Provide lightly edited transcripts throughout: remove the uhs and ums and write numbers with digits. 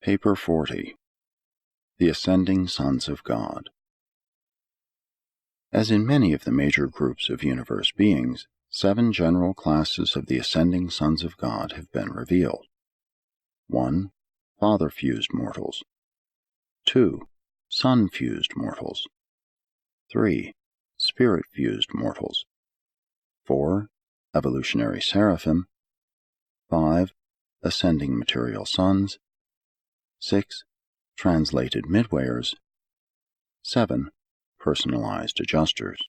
Paper 40. The Ascending Sons of God. As in many of the major groups of universe beings, 7 general classes of the ascending sons of God have been revealed. 1. Father-fused mortals. 2. Son-fused mortals. 3. Spirit-fused mortals. 4. Evolutionary seraphim. 5. Ascending material sons. 6. Translated midwayers. 7. Personalized adjusters.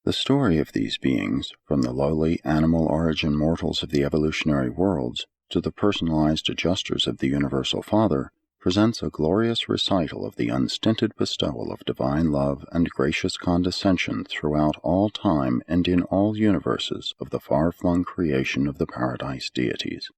The story of these beings, from the lowly animal origin mortals of the evolutionary worlds to the personalized adjusters of the Universal Father, presents a glorious recital of the unstinted bestowal of divine love and gracious condescension throughout all time and in all universes of the far-flung creation of the Paradise deities.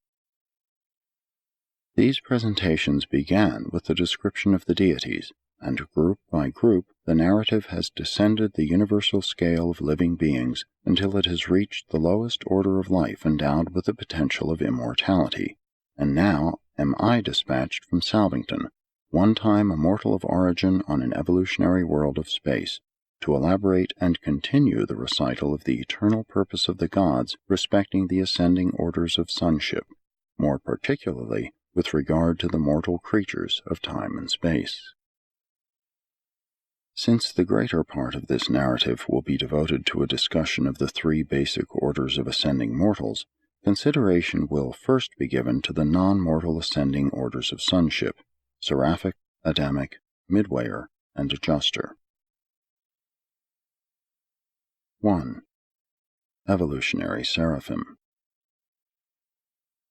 These presentations began with the description of the deities, and group by group the narrative has descended the universal scale of living beings until it has reached the lowest order of life endowed with the potential of immortality, and now am I dispatched from Salvington, one time a mortal of origin on an evolutionary world of space, to elaborate and continue the recital of the eternal purpose of the gods respecting the ascending orders of sonship, more particularly with regard to the mortal creatures of time and space. Since the greater part of this narrative will be devoted to a discussion of the 3 basic orders of ascending mortals, consideration will first be given to the non-mortal ascending orders of sonship, seraphic, Adamic, midwayer, and adjuster. 1. Evolutionary seraphim.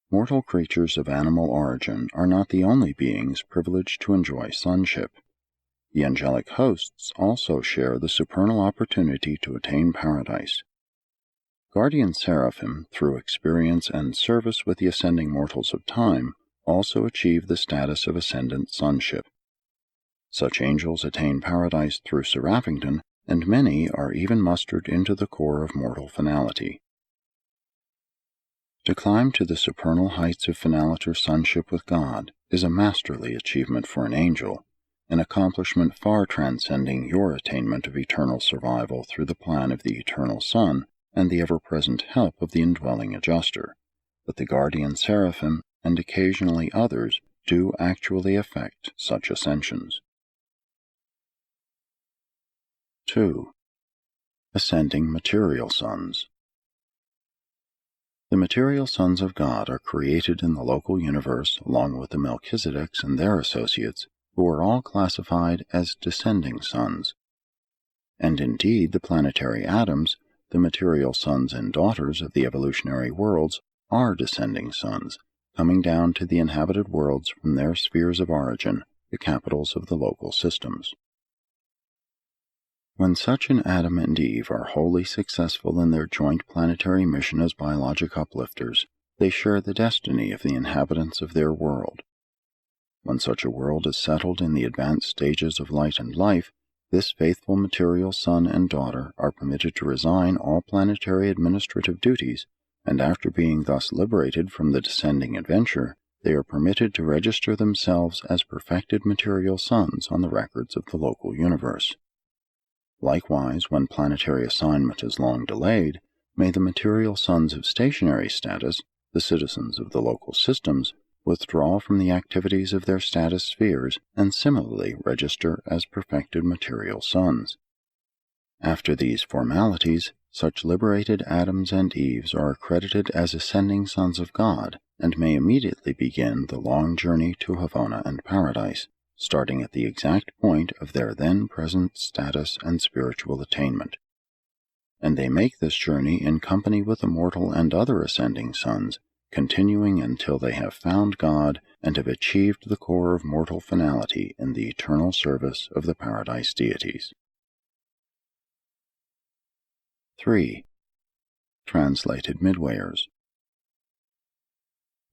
Mortal creatures of animal origin are not the only beings privileged to enjoy sonship. The angelic hosts also share the supernal opportunity to attain paradise. Guardian seraphim, through experience and service with the ascending mortals of time, also achieve the status of ascendant sonship. Such angels attain paradise through Seraphington, and many are even mustered into the core of mortal finality. To climb to the supernal heights of finaliter sonship with God is a masterly achievement for an angel, an accomplishment far transcending your attainment of eternal survival through the plan of the eternal Son and the ever-present help of the indwelling adjuster, but the guardian seraphim and occasionally others do actually effect such ascensions. 2. Ascending material sons. The material sons of God are created in the local universe along with the Melchizedeks and their associates, who are all classified as descending sons. And indeed the planetary atoms, the material sons and daughters of the evolutionary worlds, are descending sons, coming down to the inhabited worlds from their spheres of origin, the capitals of the local systems. When such an Adam and Eve are wholly successful in their joint planetary mission as biologic uplifters, they share the destiny of the inhabitants of their world. When such a world is settled in the advanced stages of light and life, this faithful material son and daughter are permitted to resign all planetary administrative duties, and after being thus liberated from the descending adventure, they are permitted to register themselves as perfected material sons on the records of the local universe. Likewise, when planetary assignment is long delayed, may the material sons of stationary status, the citizens of the local systems, withdraw from the activities of their status spheres and similarly register as perfected material sons. After these formalities, such liberated Adams and Eves are accredited as ascending sons of God and may immediately begin the long journey to Havana and Paradise, starting at the exact point of their then present status and spiritual attainment. And they make this journey in company with the mortal and other ascending sons, continuing until they have found God and have achieved the core of mortal finality in the eternal service of the Paradise deities. 3. Translated midwayers.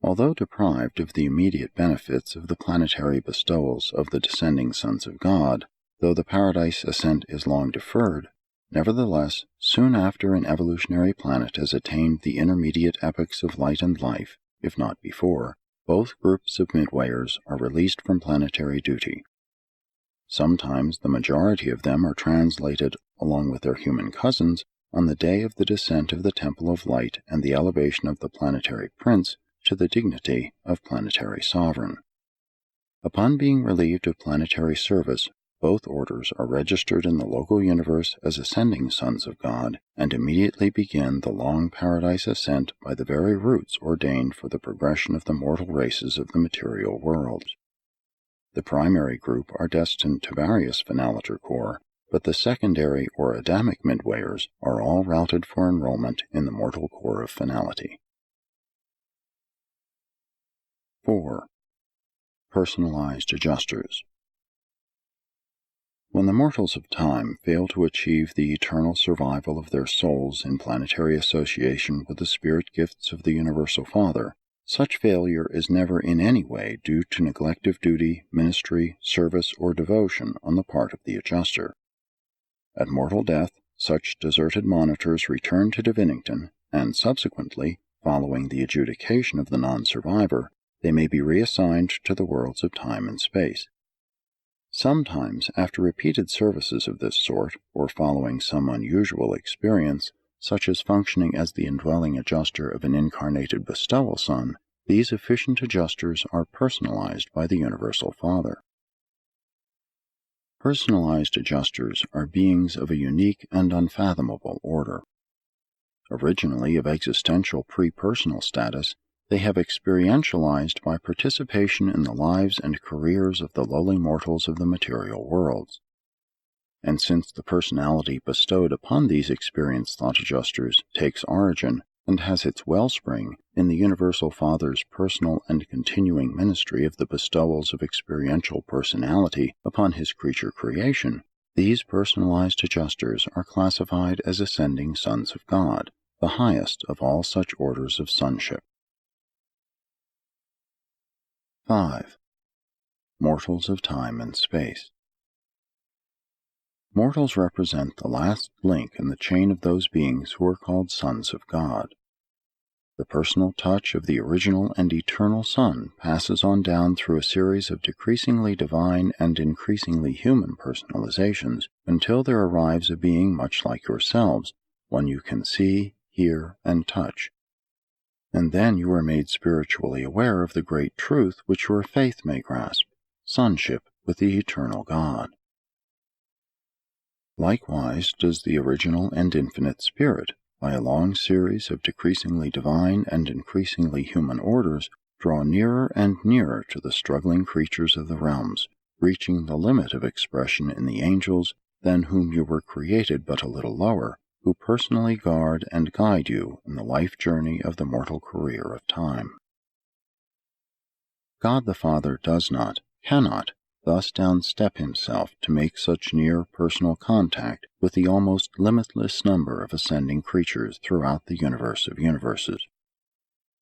Although deprived of the immediate benefits of the planetary bestowals of the descending sons of God, though the Paradise ascent is long deferred, nevertheless, soon after an evolutionary planet has attained the intermediate epochs of light and life, if not before, both groups of midwayers are released from planetary duty. Sometimes the majority of them are translated, along with their human cousins, on the day of the descent of the Temple of Light and the elevation of the planetary prince to the dignity of planetary sovereign. Upon being relieved of planetary service, both orders are registered in the local universe as ascending sons of God and immediately begin the long paradise ascent by the very routes ordained for the progression of the mortal races of the material world. The primary group are destined to various Finaliter Corps, but the secondary or Adamic midwayers are all routed for enrollment in the mortal corps of finality. 4. Personalized adjusters. When the mortals of time fail to achieve the eternal survival of their souls in planetary association with the spirit gifts of the Universal Father, such failure is never in any way due to neglect of duty, ministry, service, or devotion on the part of the adjuster. At mortal death, such deserted monitors return to Divinington, and subsequently, following the adjudication of the non-survivor, they may be reassigned to the worlds of time and space. Sometimes, after repeated services of this sort, or following some unusual experience, such as functioning as the indwelling adjuster of an incarnated bestowal son, these efficient adjusters are personalized by the Universal Father. Personalized adjusters are beings of a unique and unfathomable order. Originally of existential pre-personal status, they have experientialized by participation in the lives and careers of the lowly mortals of the material worlds. And since the personality bestowed upon these experienced thought adjusters takes origin and has its wellspring in the Universal Father's personal and continuing ministry of the bestowals of experiential personality upon his creature creation, these personalized adjusters are classified as ascending sons of God, the highest of all such orders of sonship. 5. Mortals of time and space. Mortals represent the last link in the chain of those beings who are called sons of God. The personal touch of the original and eternal Son passes on down through a series of decreasingly divine and increasingly human personalizations until there arrives a being much like yourselves, one you can see, hear, and touch. And then you are made spiritually aware of the great truth which your faith may grasp, sonship with the eternal God. Likewise does the original and infinite Spirit, by a long series of decreasingly divine and increasingly human orders, draw nearer and nearer to the struggling creatures of the realms, reaching the limit of expression in the angels, than whom you were created but a little lower, who personally guard and guide you in the life journey of the mortal career of time. God the Father does not, cannot, thus downstep himself to make such near personal contact with the almost limitless number of ascending creatures throughout the universe of universes.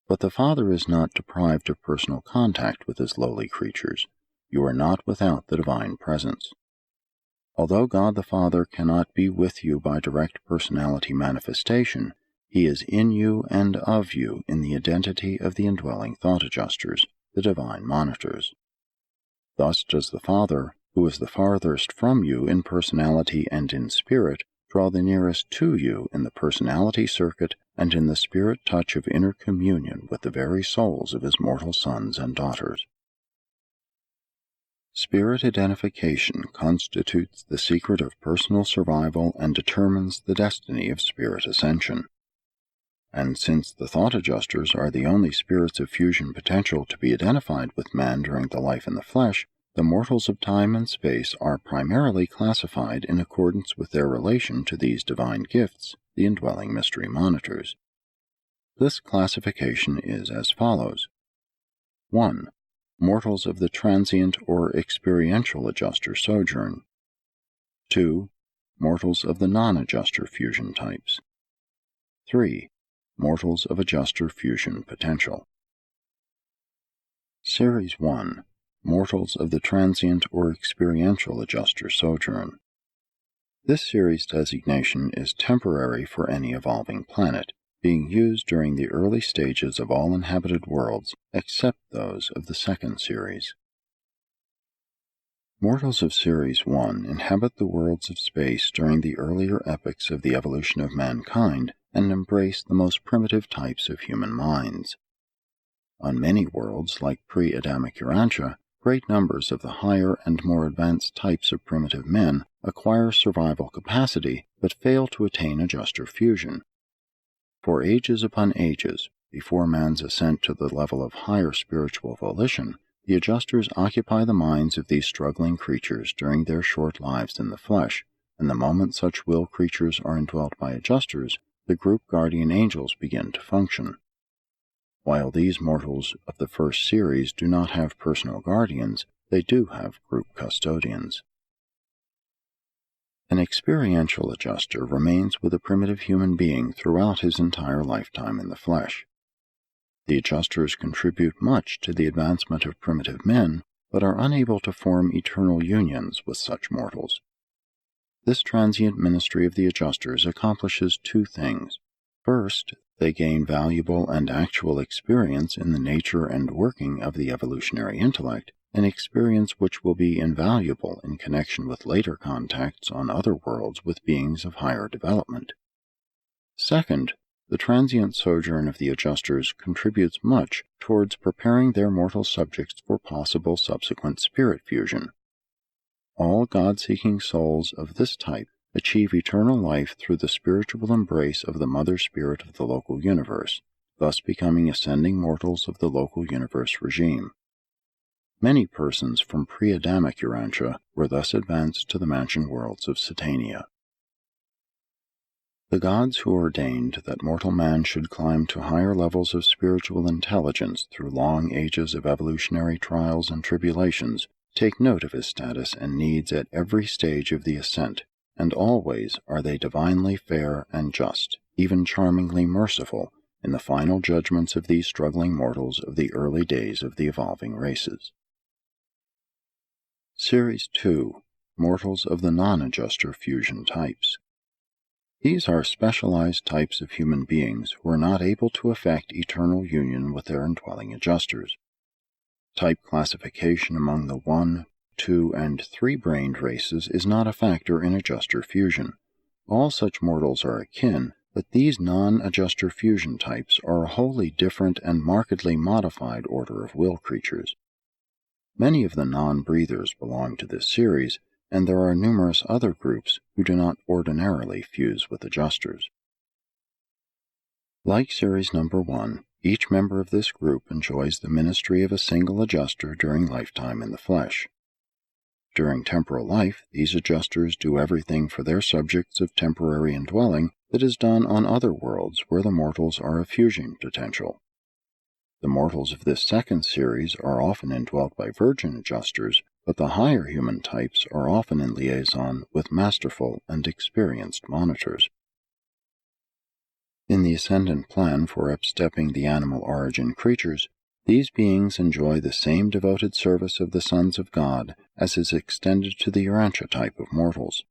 But the Father is not deprived of personal contact with his lowly creatures. You are not without the divine presence. Although God the Father cannot be with you by direct personality manifestation, he is in you and of you in the identity of the indwelling thought adjusters, the divine monitors. Thus does the Father, who is the farthest from you in personality and in spirit, draw the nearest to you in the personality circuit and in the spirit touch of inner communion with the very souls of his mortal sons and daughters. Spirit identification constitutes the secret of personal survival and determines the destiny of spirit ascension. And since the thought adjusters are the only spirits of fusion potential to be identified with man during the life in the flesh, the mortals of time and space are primarily classified in accordance with their relation to these divine gifts, the indwelling mystery monitors. This classification is as follows. 1. Mortals of the transient or experiential adjuster sojourn. 2. Mortals of the non-adjuster fusion types. 3. Mortals of adjuster fusion potential. Series 1. Mortals of the transient or experiential adjuster sojourn. This series designation is temporary for any evolving planet, being used during the early stages of all inhabited worlds except those of the second series. Mortals of Series 1 inhabit the worlds of space during the earlier epochs of the evolution of mankind and embrace the most primitive types of human minds. On many worlds, like pre-Adamic Urantia, great numbers of the higher and more advanced types of primitive men acquire survival capacity but fail to attain adjuster fusion. For ages upon ages, before man's ascent to the level of higher spiritual volition, the adjusters occupy the minds of these struggling creatures during their short lives in the flesh, and the moment such will creatures are indwelt by adjusters, the group guardian angels begin to function. While these mortals of the first series do not have personal guardians, they do have group custodians. An experiential adjuster remains with a primitive human being throughout his entire lifetime in the flesh. The adjusters contribute much to the advancement of primitive men, but are unable to form eternal unions with such mortals. This transient ministry of the adjusters accomplishes two things. First, they gain valuable and actual experience in the nature and working of the evolutionary intellect, an experience which will be invaluable in connection with later contacts on other worlds with beings of higher development. Second, the transient sojourn of the adjusters contributes much towards preparing their mortal subjects for possible subsequent spirit fusion. All God-seeking souls of this type achieve eternal life through the spiritual embrace of the Mother Spirit of the local universe, thus becoming ascending mortals of the local universe regime. Many persons from pre-Adamic Urantia were thus advanced to the mansion worlds of Satania. The gods who ordained that mortal man should climb to higher levels of spiritual intelligence through long ages of evolutionary trials and tribulations take note of his status and needs at every stage of the ascent, and always are they divinely fair and just, even charmingly merciful, in the final judgments of these struggling mortals of the early days of the evolving races. Series 2. Mortals of the non-adjuster fusion types. These are specialized types of human beings who are not able to effect eternal union with their indwelling adjusters. Type classification among the 1, 2, and 3-brained races is not a factor in adjuster fusion. All such mortals are akin, but these non-adjuster fusion types are a wholly different and markedly modified order of will creatures. Many of the non-breathers belong to this series, and there are numerous other groups who do not ordinarily fuse with adjusters. Like Series Number 1, each member of this group enjoys the ministry of a single adjuster during lifetime in the flesh. During temporal life, these adjusters do everything for their subjects of temporary indwelling that is done on other worlds where the mortals are of fusion potential. The mortals of this second series are often indwelt by virgin adjusters, but the higher human types are often in liaison with masterful and experienced monitors. In the ascendant plan for upstepping the animal origin creatures, these beings enjoy the same devoted service of the sons of God as is extended to the Urantia type of mortals.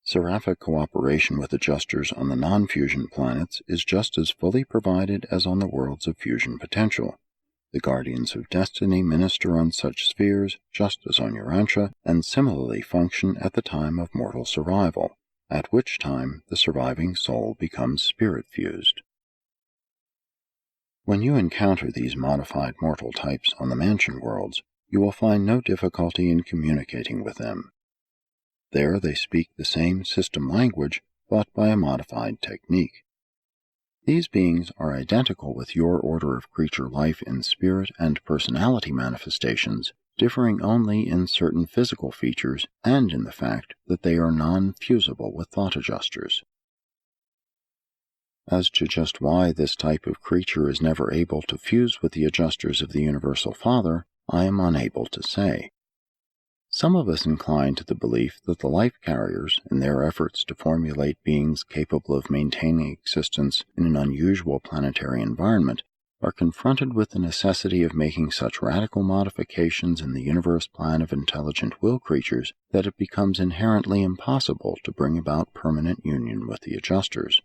Seraphic cooperation with adjusters on the non-fusion planets is just as fully provided as on the worlds of fusion potential. The guardians of destiny minister on such spheres just as on Urantia, and similarly function at the time of mortal survival, at which time the surviving soul becomes spirit-fused. When you encounter these modified mortal types on the mansion worlds, you will find no difficulty in communicating with them. There they speak the same system language, but by a modified technique. These beings are identical with your order of creature life in spirit and personality manifestations, differing only in certain physical features and in the fact that they are non-fusible with thought adjusters. As to just why this type of creature is never able to fuse with the adjusters of the Universal Father, I am unable to say. Some of us incline to the belief that the life carriers, in their efforts to formulate beings capable of maintaining existence in an unusual planetary environment, are confronted with the necessity of making such radical modifications in the universe plan of intelligent will creatures that it becomes inherently impossible to bring about permanent union with the adjusters.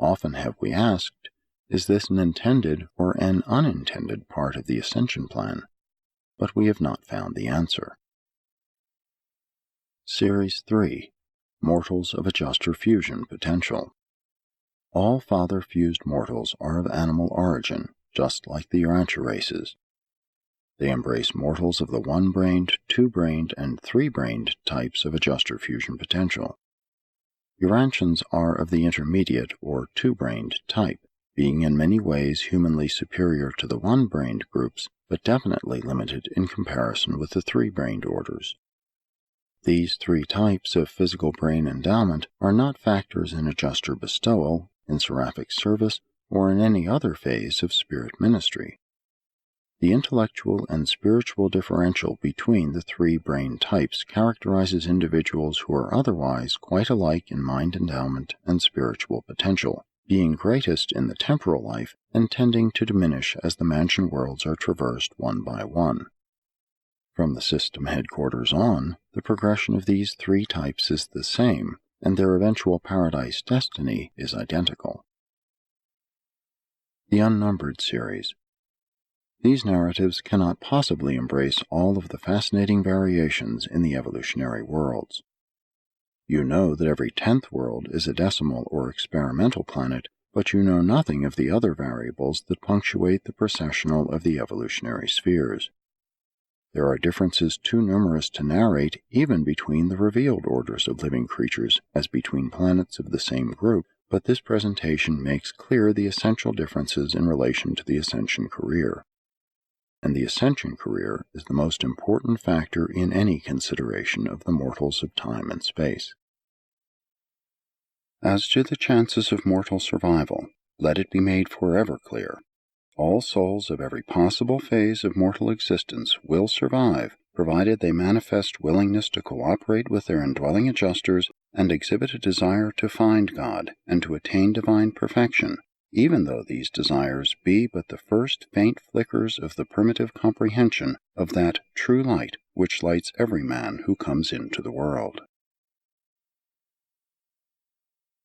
Often have we asked, is this an intended or an unintended part of the ascension plan? But we have not found the answer. Series 3. Mortals of Adjuster Fusion Potential. All father-fused mortals are of animal origin, just like the Urantia races. They embrace mortals of the one-brained, two-brained, and three-brained types of adjuster fusion potential. Urantians are of the intermediate or two-brained type, being in many ways humanly superior to the one-brained groups, but definitely limited in comparison with the three-brained orders. These three types of physical brain endowment are not factors in adjuster bestowal, in seraphic service, or in any other phase of spirit ministry. The intellectual and spiritual differential between the three brain types characterizes individuals who are otherwise quite alike in mind endowment and spiritual potential, being greatest in the temporal life and tending to diminish as the mansion worlds are traversed one by one. From the system headquarters on, the progression of these three types is the same, and their eventual paradise destiny is identical. The Unnumbered Series. These narratives cannot possibly embrace all of the fascinating variations in the evolutionary worlds. You know that every 10th world is a decimal or experimental planet, but you know nothing of the other variables that punctuate the processional of the evolutionary spheres. There are differences too numerous to narrate even between the revealed orders of living creatures as between planets of the same group, but this presentation makes clear the essential differences in relation to the ascension career. And the ascension career is the most important factor in any consideration of the mortals of time and space. As to the chances of mortal survival, let it be made forever clear. All souls of every possible phase of mortal existence will survive, provided they manifest willingness to cooperate with their indwelling adjusters and exhibit a desire to find God and to attain divine perfection, even though these desires be but the first faint flickers of the primitive comprehension of that true light which lights every man who comes into the world.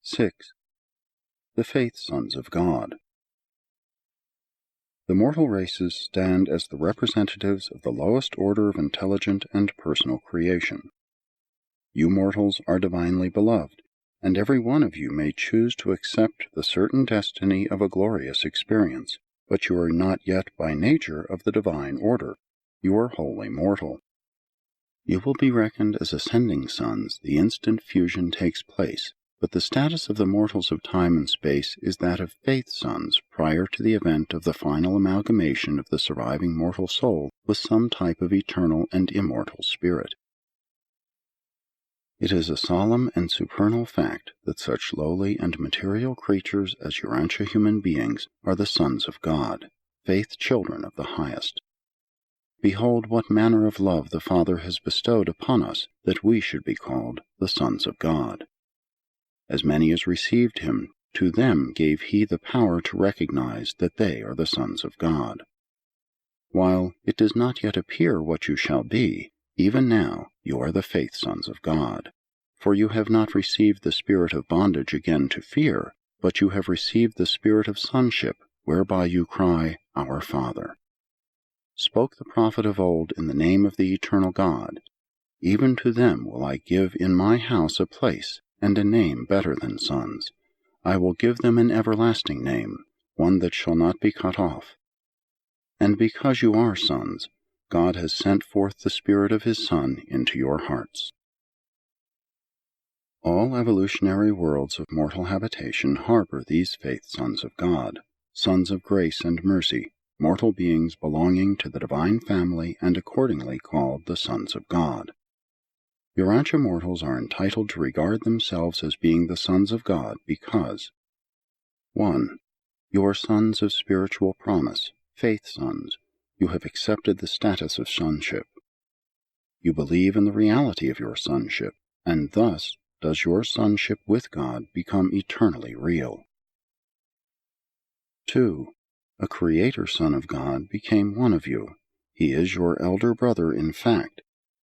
6. The Faith Sons of God. The mortal races stand as the representatives of the lowest order of intelligent and personal creation. You mortals are divinely beloved, and every one of you may choose to accept the certain destiny of a glorious experience, but you are not yet by nature of the divine order. You are wholly mortal. You will be reckoned as ascending sons the instant fusion takes place, but the status of the mortals of time and space is that of faith sons prior to the event of the final amalgamation of the surviving mortal soul with some type of eternal and immortal spirit. It is a solemn and supernal fact that such lowly and material creatures as Urantia human beings are the sons of God, faith children of the highest. Behold what manner of love the Father has bestowed upon us, that we should be called the sons of God. As many as received him, to them gave he the power to recognize that they are the sons of God. While it does not yet appear what you shall be, even now you are the faith sons of God. For you have not received the spirit of bondage again to fear, but you have received the spirit of sonship, whereby you cry, Our Father. Spoke the prophet of old in the name of the eternal God. Even to them will I give in my house a place, and a name better than sons. I will give them an everlasting name, one that shall not be cut off. And because you are sons, God has sent forth the Spirit of His Son into your hearts. All evolutionary worlds of mortal habitation harbor these faith sons of God, sons of grace and mercy, mortal beings belonging to the divine family and accordingly called the sons of God. Urantia mortals are entitled to regard themselves as being the sons of God because 1. You are sons of spiritual promise, faith sons. You have accepted the status of sonship. You believe in the reality of your sonship, and thus does your sonship with God become eternally real. 2. A creator son of God became one of you. He is your elder brother in fact,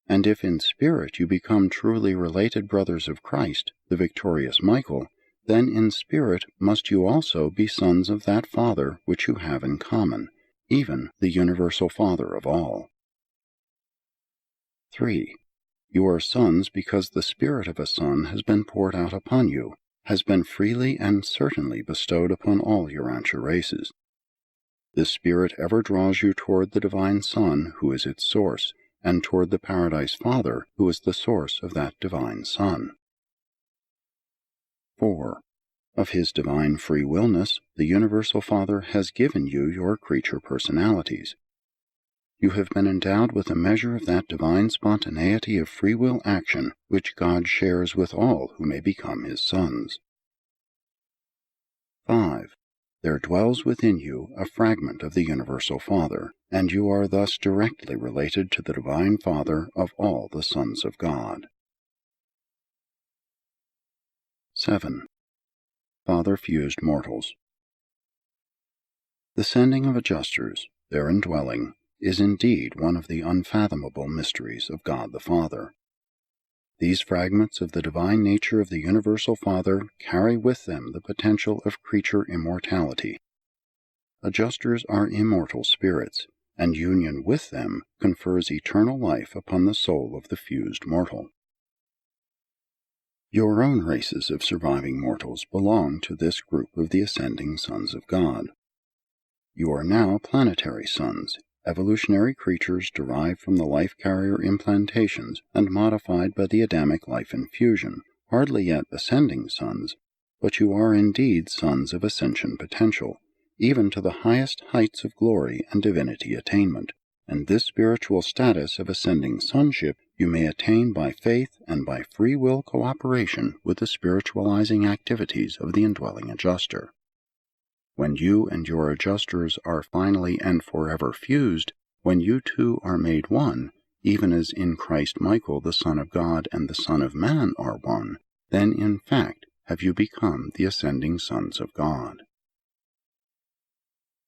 and if in spirit you become truly related brothers of Christ, the victorious Michael, then in spirit must you also be sons of that Father which you have in common, even the universal Father of all. 3. You are sons because the spirit of a son has been poured out upon you, has been freely and certainly bestowed upon all Urantia races. This spirit ever draws you toward the divine Son, who is its source, and toward the Paradise Father, who is the source of that divine Son. 4. Of his divine free willness, the Universal Father has given you your creature personalities. You have been endowed with a measure of that divine spontaneity of free will action which God shares with all who may become his sons. 5. There dwells within you a fragment of the Universal Father, and you are thus directly related to the Divine Father of all the sons of God. 7. Father-fused mortals. The sending of adjusters, their indwelling, is indeed one of the unfathomable mysteries of God the Father. These fragments of the divine nature of the Universal Father carry with them the potential of creature immortality. Adjusters are immortal spirits, and union with them confers eternal life upon the soul of the fused mortal. Your own races of surviving mortals belong to this group of the ascending sons of God. You are now planetary sons, evolutionary creatures derived from the life-carrier implantations and modified by the Adamic life infusion, hardly yet ascending sons, but you are indeed sons of ascension potential, even to the highest heights of glory and divinity attainment, and this spiritual status of ascending sonship you may attain by faith and by free will cooperation with the spiritualizing activities of the indwelling adjuster. When you and your adjusters are finally and forever fused, when you two are made one, even as in Christ Michael the Son of God and the Son of Man are one, then in fact have you become the ascending sons of God.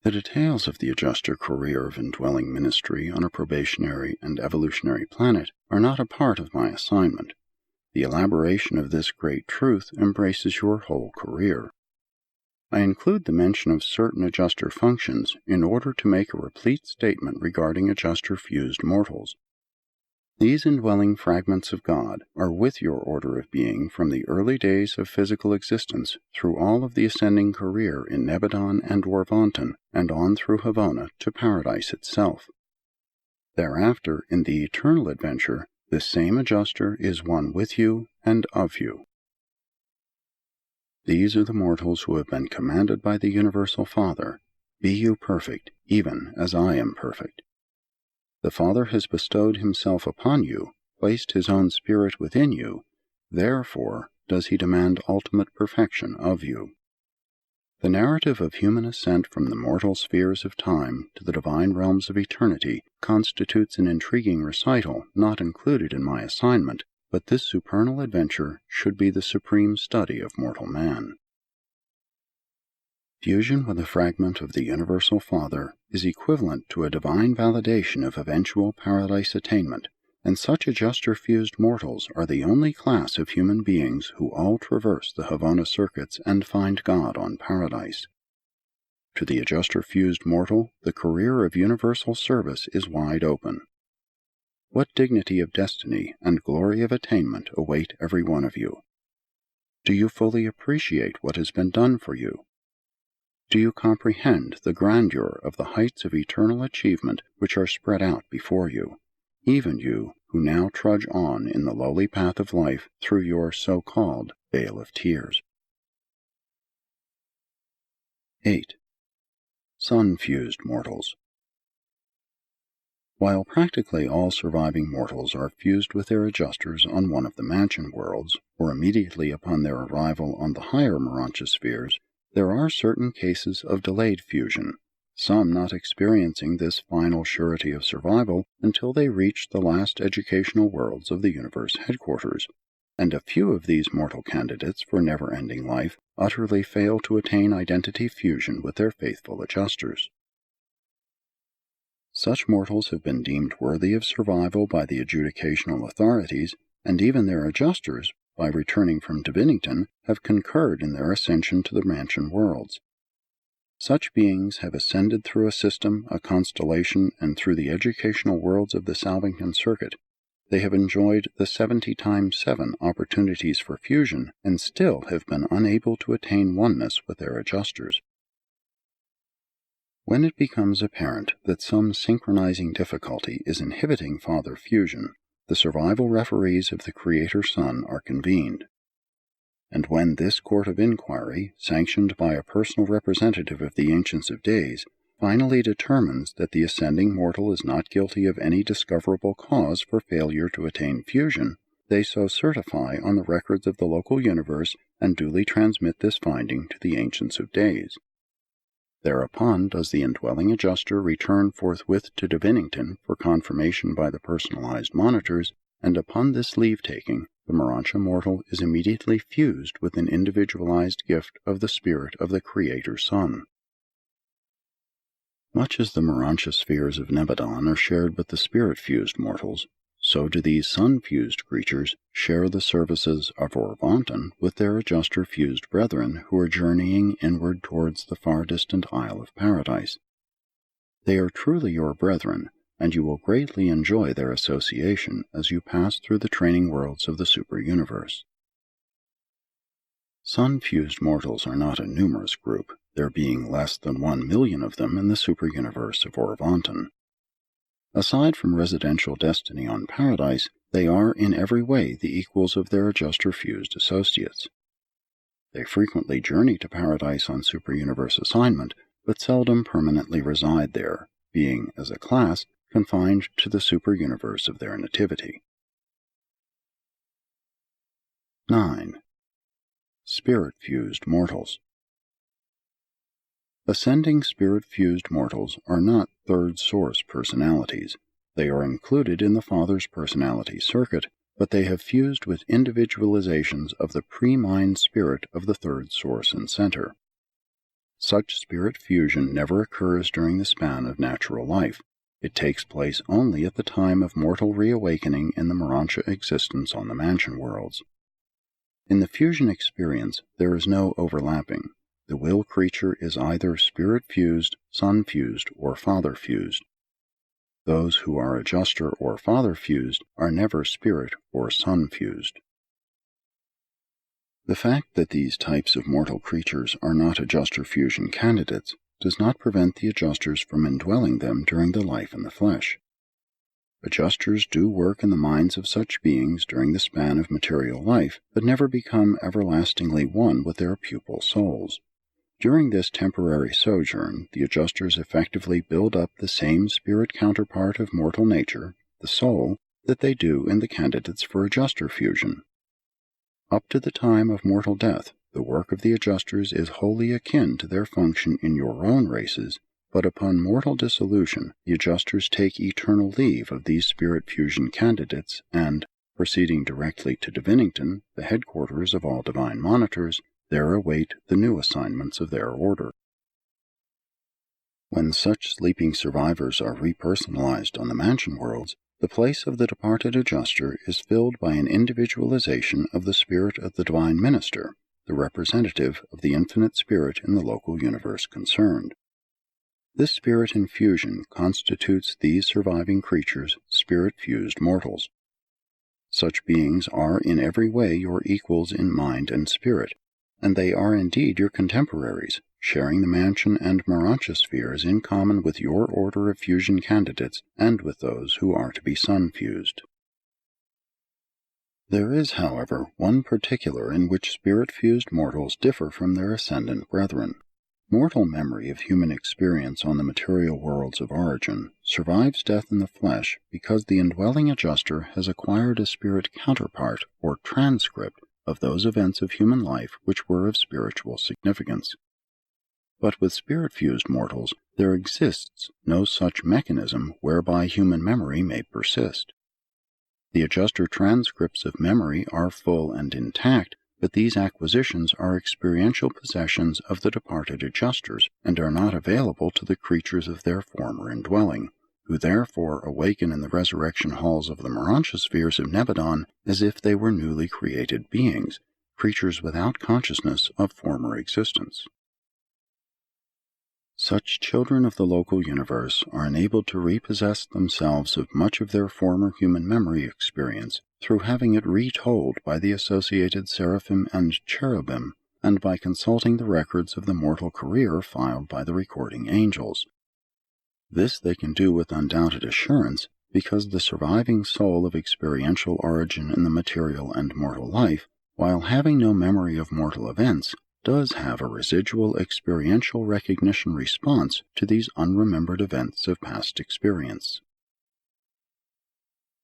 The details of the adjuster career of indwelling ministry on a probationary and evolutionary planet are not a part of my assignment. The elaboration of this great truth embraces your whole career. I include the mention of certain adjuster functions in order to make a replete statement regarding adjuster-fused mortals. These indwelling fragments of God are with your order of being from the early days of physical existence through all of the ascending career in Nebadon and Warvanton, and on through Havona to Paradise itself. Thereafter, in the eternal adventure, this same adjuster is one with you and of you. These are the mortals who have been commanded by the Universal Father, "Be you perfect, even as I am perfect." The Father has bestowed himself upon you, placed his own Spirit within you, therefore does he demand ultimate perfection of you. The narrative of human ascent from the mortal spheres of time to the divine realms of eternity constitutes an intriguing recital not included in my assignment, but this supernal adventure should be the supreme study of mortal man. Fusion with a fragment of the Universal Father is equivalent to a divine validation of eventual paradise attainment, and such adjuster-fused mortals are the only class of human beings who all traverse the Havona circuits and find God on paradise. To the adjuster-fused mortal, the career of universal service is wide open. What dignity of destiny and glory of attainment await every one of you? Do you fully appreciate what has been done for you? Do you comprehend the grandeur of the heights of eternal achievement which are spread out before you, even you who now trudge on in the lowly path of life through your so-called vale of tears? 8. Sun-fused mortals. While practically all surviving mortals are fused with their adjusters on one of the mansion worlds, or immediately upon their arrival on the higher Urantia spheres, there are certain cases of delayed fusion, some not experiencing this final surety of survival until they reach the last educational worlds of the universe headquarters, and a few of these mortal candidates for never-ending life utterly fail to attain identity fusion with their faithful adjusters. Such mortals have been deemed worthy of survival by the adjudicational authorities, and even their adjusters, by returning from Divinington, have concurred in their ascension to the mansion worlds. Such beings have ascended through a system, a constellation, and through the educational worlds of the Salvington Circuit. They have enjoyed the 70 times 7 opportunities for fusion and still have been unable to attain oneness with their adjusters. When it becomes apparent that some synchronizing difficulty is inhibiting father fusion, the survival referees of the Creator Son are convened. And when this court of inquiry, sanctioned by a personal representative of the Ancients of Days, finally determines that the ascending mortal is not guilty of any discoverable cause for failure to attain fusion, they so certify on the records of the local universe and duly transmit this finding to the Ancients of Days. Thereupon does the indwelling adjuster return forthwith to Divinington for confirmation by the personalized monitors, and upon this leave-taking, the Urantia mortal is immediately fused with an individualized gift of the spirit of the Creator Son. Much as the Urantia spheres of Nebadon are shared with the spirit-fused mortals, so do these sun-fused creatures share the services of Orvanton with their adjuster-fused brethren who are journeying inward towards the far-distant Isle of Paradise. They are truly your brethren, and you will greatly enjoy their association as you pass through the training worlds of the super-universe. Sun-fused mortals are not a numerous group, there being less than 1 million of them in the super-universe of Orvanton. Aside from residential destiny on Paradise, they are in every way the equals of their adjuster-fused associates. They frequently journey to Paradise on super-universe assignment, but seldom permanently reside there, being, as a class, confined to the super-universe of their nativity. 9. Spirit-fused mortals. Ascending spirit-fused mortals are not third source personalities. They are included in the Father's personality circuit, but they have fused with individualizations of the pre-mind spirit of the third source and center. Such spirit fusion never occurs during the span of natural life. It takes place only at the time of mortal reawakening in the Urantia existence on the mansion worlds. In the fusion experience, there is no overlapping. The will creature is either spirit-fused, sun-fused, or father-fused. Those who are adjuster or father-fused are never spirit or sun-fused. The fact that these types of mortal creatures are not adjuster fusion candidates does not prevent the adjusters from indwelling them during the life in the flesh. Adjusters do work in the minds of such beings during the span of material life, but never become everlastingly one with their pupil souls. During this temporary sojourn, the adjusters effectively build up the same spirit counterpart of mortal nature, the soul, that they do in the candidates for adjuster fusion. Up to the time of mortal death, the work of the adjusters is wholly akin to their function in your own races, but upon mortal dissolution, the adjusters take eternal leave of these spirit fusion candidates and, proceeding directly to Divinington, the headquarters of all divine monitors, there await the new assignments of their order. When such sleeping survivors are repersonalized on the mansion worlds, the place of the departed adjuster is filled by an individualization of the spirit of the divine minister, the representative of the infinite spirit in the local universe concerned. This spirit infusion constitutes these surviving creatures spirit-fused mortals. Such beings are in every way your equals in mind and spirit, and they are indeed your contemporaries, sharing the mansion and Urantia spheres in common with your order of fusion candidates and with those who are to be sun-fused. There is, however, one particular in which spirit-fused mortals differ from their ascendant brethren. Mortal memory of human experience on the material worlds of origin survives death in the flesh because the indwelling adjuster has acquired a spirit counterpart or transcript of those events of human life which were of spiritual significance. But with spirit-fused mortals, there exists no such mechanism whereby human memory may persist. The adjuster transcripts of memory are full and intact, but these acquisitions are experiential possessions of the departed adjusters and are not available to the creatures of their former indwelling, who therefore awaken in the resurrection halls of the Urantia spheres of Nebadon as if they were newly created beings, creatures without consciousness of former existence. Such children of the local universe are enabled to repossess themselves of much of their former human memory experience through having it retold by the associated seraphim and cherubim, and by consulting the records of the mortal career filed by the recording angels. This they can do with undoubted assurance because the surviving soul of experiential origin in the material and mortal life, while having no memory of mortal events, does have a residual experiential recognition response to these unremembered events of past experience.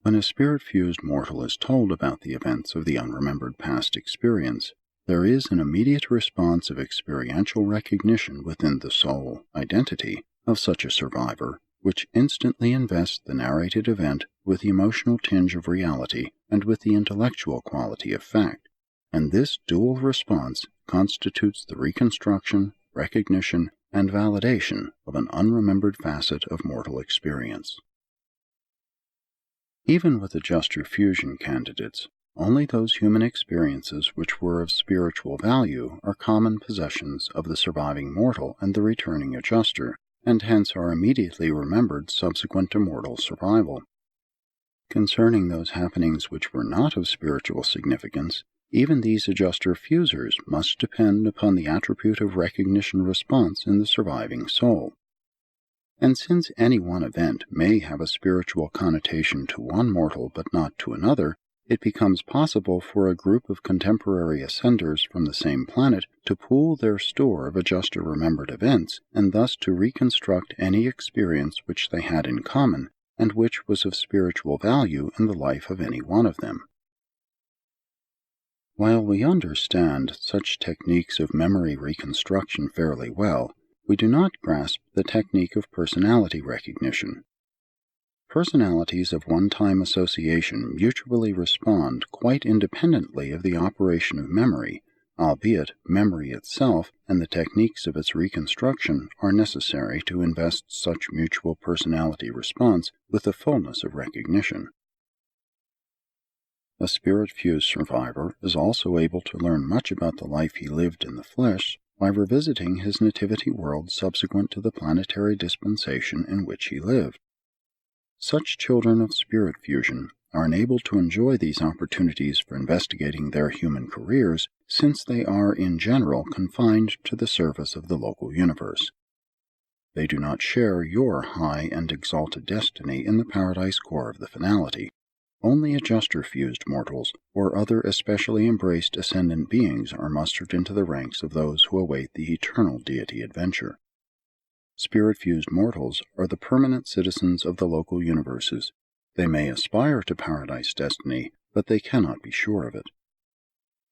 When a spirit-fused mortal is told about the events of the unremembered past experience, there is an immediate response of experiential recognition within the soul identity of such a survivor, which instantly invests the narrated event with the emotional tinge of reality and with the intellectual quality of fact, and this dual response constitutes the reconstruction, recognition, and validation of an unremembered facet of mortal experience. Even with adjuster fusion candidates, only those human experiences which were of spiritual value are common possessions of the surviving mortal and the returning adjuster, and hence are immediately remembered subsequent to mortal survival. Concerning those happenings which were not of spiritual significance, even these adjuster fusers must depend upon the attribute of recognition response in the surviving soul. And since any one event may have a spiritual connotation to one mortal but not to another, it becomes possible for a group of contemporary ascenders from the same planet to pool their store of adjuster-remembered events and thus to reconstruct any experience which they had in common and which was of spiritual value in the life of any one of them. While we understand such techniques of memory reconstruction fairly well, we do not grasp the technique of personality recognition. Personalities of one-time association mutually respond quite independently of the operation of memory, albeit memory itself and the techniques of its reconstruction are necessary to invest such mutual personality response with the fullness of recognition. A spirit-fused survivor is also able to learn much about the life he lived in the flesh by revisiting his nativity world subsequent to the planetary dispensation in which he lived. Such children of spirit fusion are enabled to enjoy these opportunities for investigating their human careers since they are in general confined to the service of the local universe. They do not share your high and exalted destiny in the paradise core of the finality. Only adjuster-fused mortals or other especially embraced ascendant beings are mustered into the ranks of those who await the eternal deity adventure. Spirit-fused mortals are the permanent citizens of the local universes. They may aspire to paradise destiny, but they cannot be sure of it.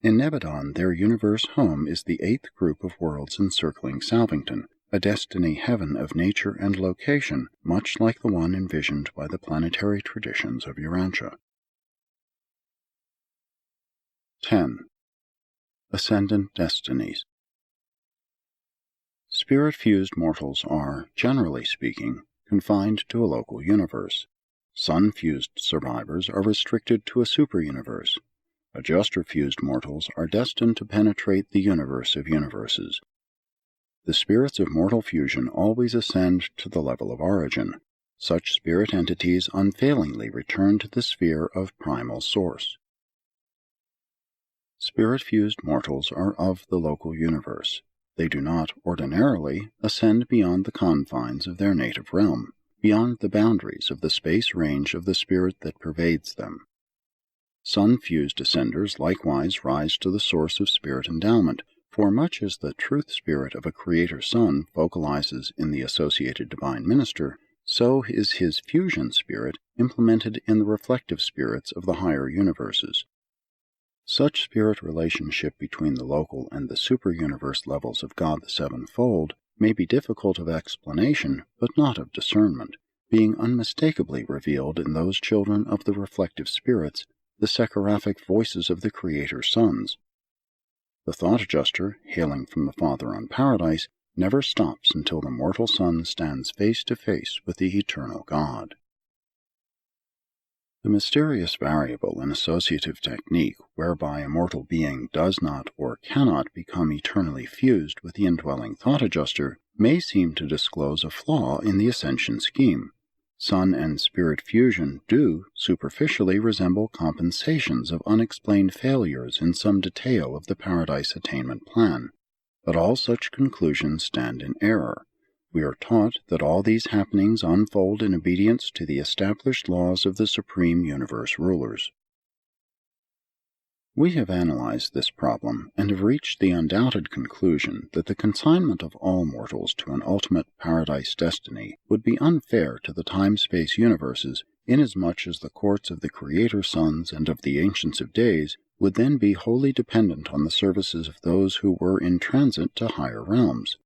In Nebadon, their universe home is the 8th group of worlds encircling Salvington, a destiny heaven of nature and location, much like the one envisioned by the planetary traditions of Urantia. 10. Ascendant Destinies. Spirit-fused mortals are, generally speaking, confined to a local universe. Sun-fused survivors are restricted to a super-universe. Adjuster-fused mortals are destined to penetrate the universe of universes. The spirits of mortal fusion always ascend to the level of origin. Such spirit entities unfailingly return to the sphere of primal source. Spirit-fused mortals are of the local universe. They do not, ordinarily, ascend beyond the confines of their native realm, beyond the boundaries of the space range of the spirit that pervades them. Sun-fused ascenders likewise rise to the source of spirit endowment, for much as the truth spirit of a creator sun focalizes in the associated divine minister, so is his fusion spirit implemented in the reflective spirits of the higher universes. Such spirit relationship between the local and the super-universe levels of God the Sevenfold may be difficult of explanation, but not of discernment, being unmistakably revealed in those children of the reflective spirits, the seraphic voices of the Creator sons. The thought adjuster, hailing from the Father on Paradise, never stops until the mortal sun stands face to face with the eternal God. The mysterious variable in associative technique whereby a mortal being does not or cannot become eternally fused with the indwelling thought adjuster may seem to disclose a flaw in the ascension scheme. Sun and spirit fusion do superficially resemble compensations of unexplained failures in some detail of the paradise attainment plan, but all such conclusions stand in error. We are taught that all these happenings unfold in obedience to the established laws of the supreme universe rulers. We have analyzed this problem and have reached the undoubted conclusion that the consignment of all mortals to an ultimate paradise destiny would be unfair to the time-space universes, inasmuch as the courts of the Creator Sons and of the Ancients of Days would then be wholly dependent on the services of those who were in transit to higher realms.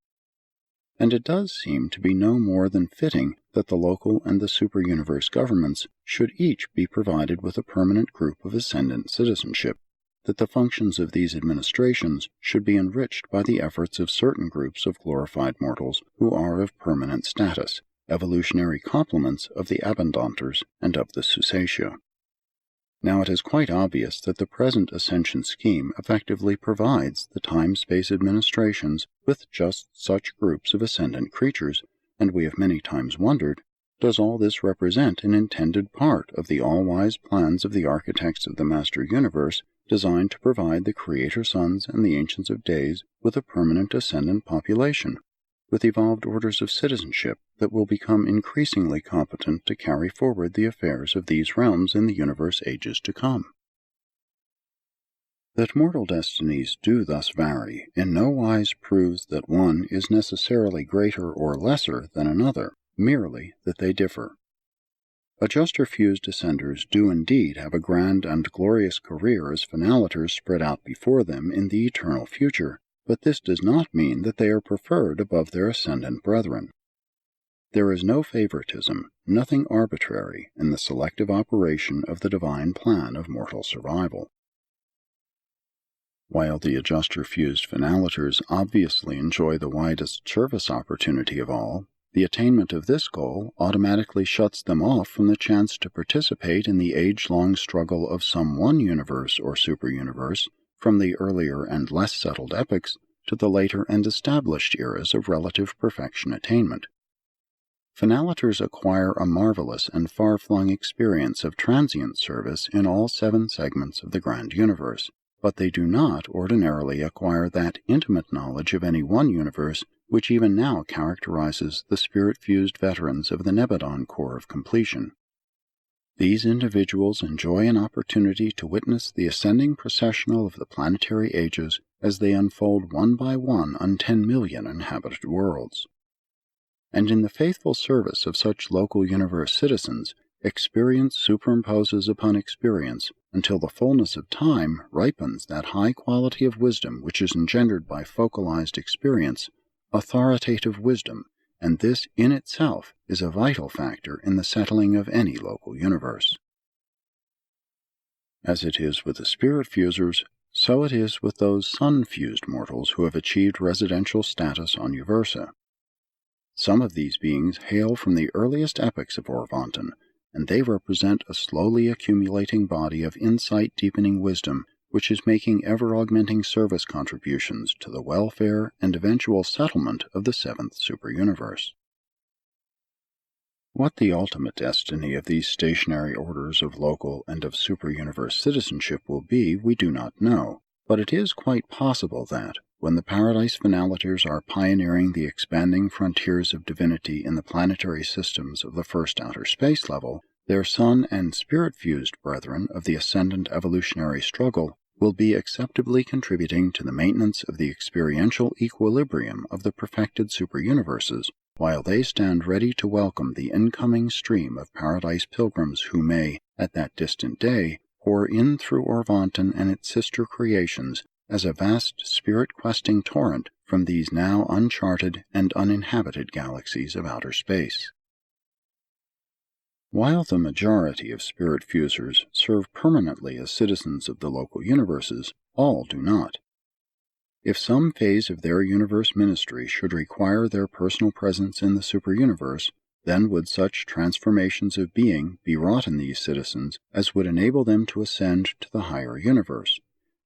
And it does seem to be no more than fitting that the local and the super-universe governments should each be provided with a permanent group of ascendant citizenship, that the functions of these administrations should be enriched by the efforts of certain groups of glorified mortals who are of permanent status, evolutionary complements of the Abundanters and of the Susatia. Now it is quite obvious that the present ascension scheme effectively provides the time-space administrations with just such groups of ascendant creatures, and we have many times wondered, does all this represent an intended part of the all-wise plans of the architects of the Master Universe designed to provide the Creator Sons and the Ancients of Days with a permanent ascendant population, with evolved orders of citizenship that will become increasingly competent to carry forward the affairs of these realms in the universe ages to come? That mortal destinies do thus vary in no wise proves that one is necessarily greater or lesser than another, merely that they differ. Adjuster-fused ascenders do indeed have a grand and glorious career as finalators spread out before them in the eternal future, but this does not mean that they are preferred above their ascendant brethren. There is no favoritism, nothing arbitrary in the selective operation of the divine plan of mortal survival. While the adjuster-fused finalators obviously enjoy the widest service opportunity of all, the attainment of this goal automatically shuts them off from the chance to participate in the age-long struggle of some one universe or super-universe, from the earlier and less settled epochs to the later and established eras of relative perfection attainment. Finalators acquire a marvelous and far-flung experience of transient service in all 7 segments of the grand universe, but they do not ordinarily acquire that intimate knowledge of any one universe which even now characterizes the spirit-fused veterans of the Nebadon Corps of Completion. These individuals enjoy an opportunity to witness the ascending processional of the planetary ages as they unfold one by one on 10 million inhabited worlds. And in the faithful service of such local universe citizens, experience superimposes upon experience until the fullness of time ripens that high quality of wisdom which is engendered by focalized experience, authoritative wisdom, and this in itself is a vital factor in the settling of any local universe. As it is with the spirit fusers, so it is with those sun-fused mortals who have achieved residential status on Uversa. Some of these beings hail from the earliest epochs of Orvanton, and they represent a slowly accumulating body of insight-deepening wisdom which is making ever-augmenting service contributions to the welfare and eventual settlement of the 7th superuniverse. What the ultimate destiny of these stationary orders of local and of superuniverse citizenship will be, we do not know, but it is quite possible that, when the Paradise Finalators are pioneering the expanding frontiers of divinity in the planetary systems of the first outer space level, their sun and spirit-fused brethren of the ascendant evolutionary struggle will be acceptably contributing to the maintenance of the experiential equilibrium of the perfected superuniverses, while they stand ready to welcome the incoming stream of paradise pilgrims who may, at that distant day, pour in through Orvanton and its sister creations as a vast spirit-questing torrent from these now uncharted and uninhabited galaxies of outer space. While the majority of spirit fusers serve permanently as citizens of the local universes, all do not. If some phase of their universe ministry should require their personal presence in the superuniverse, then would such transformations of being be wrought in these citizens as would enable them to ascend to the higher universe,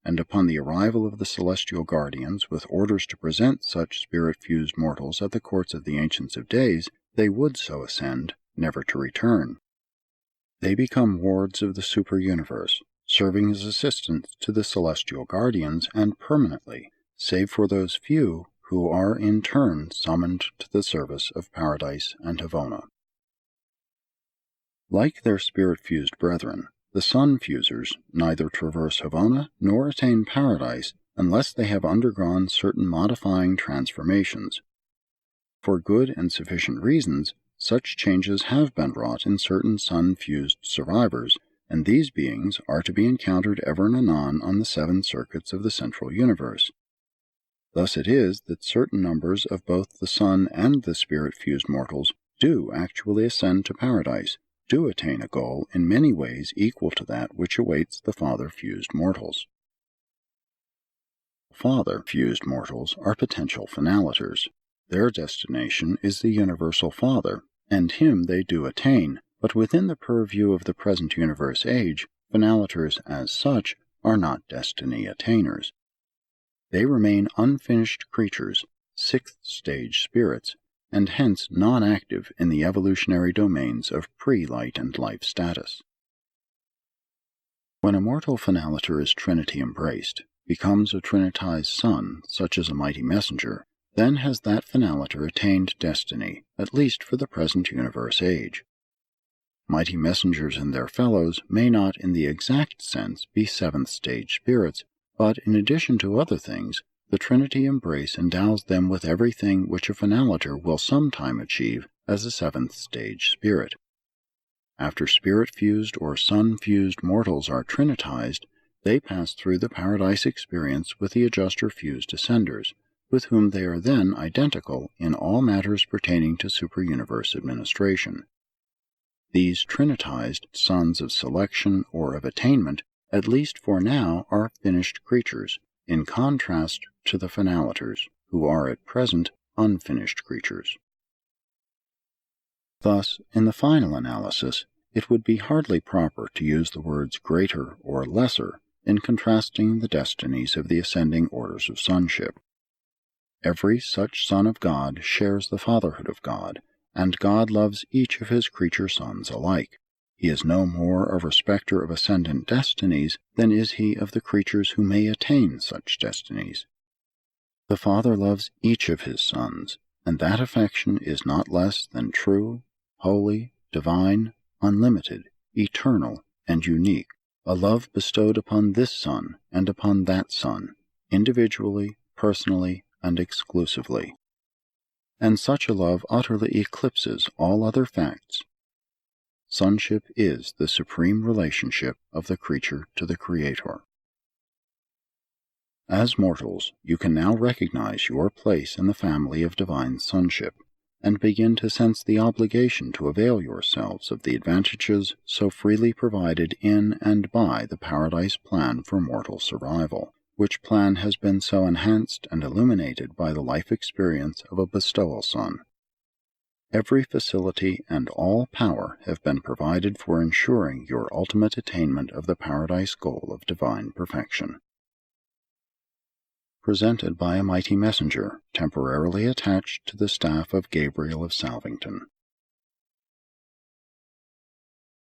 and upon the arrival of the celestial guardians with orders to present such spirit-fused mortals at the courts of the Ancients of Days, they would so ascend, never to return. They become wards of the superuniverse, serving as assistants to the celestial guardians, and permanently, save for those few who are in turn summoned to the service of Paradise and Havona. Like their spirit-fused brethren, the sun-fusers neither traverse Havona nor attain Paradise unless they have undergone certain modifying transformations. For good and sufficient reasons, such changes have been wrought in certain sun-fused survivors, and these beings are to be encountered ever and anon on the 7 circuits of the central universe. Thus it is that certain numbers of both the sun and the spirit-fused mortals do actually ascend to Paradise, do attain a goal in many ways equal to that which awaits the father-fused mortals. Father-fused mortals are potential finaliters. Their destination is the universal Father, and him they do attain, but within the purview of the present universe age, finaliters as such are not destiny attainers. They remain unfinished creatures, 6th-stage spirits, and hence non-active in the evolutionary domains of pre-light and life status. When a mortal finaliter is Trinity-embraced, becomes a Trinitized son, such as a mighty messenger, then has that finaliter attained destiny, at least for the present universe age. Mighty messengers and their fellows may not in the exact sense be 7th-stage spirits, but in addition to other things, the Trinity embrace endows them with everything which a finaliter will sometime achieve as a 7th-stage spirit. After spirit-fused or sun-fused mortals are trinitized, they pass through the Paradise experience with the adjuster-fused ascenders, with whom they are then identical in all matters pertaining to superuniverse administration. These trinitized sons of selection or of attainment, at least for now, are finished creatures, in contrast to the finaliters, who are at present unfinished creatures. Thus, in the final analysis, it would be hardly proper to use the words greater or lesser in contrasting the destinies of the ascending orders of sonship. Every such son of God shares the fatherhood of God, and God loves each of his creature sons alike. He is no more a respecter of ascendant destinies than is he of the creatures who may attain such destinies. The Father loves each of his sons, and that affection is not less than true, holy, divine, unlimited, eternal, and unique, a love bestowed upon this son and upon that son, individually, personally, and exclusively. And such a love utterly eclipses all other facts. Sonship is the supreme relationship of the creature to the Creator. As mortals, you can now recognize your place in the family of divine sonship, and begin to sense the obligation to avail yourselves of the advantages so freely provided in and by the Paradise plan for mortal survival, which plan has been so enhanced and illuminated by the life experience of a bestowal son. Every facility and all power have been provided for ensuring your ultimate attainment of the Paradise goal of divine perfection. Presented by a mighty messenger, temporarily attached to the staff of Gabriel of Salvington.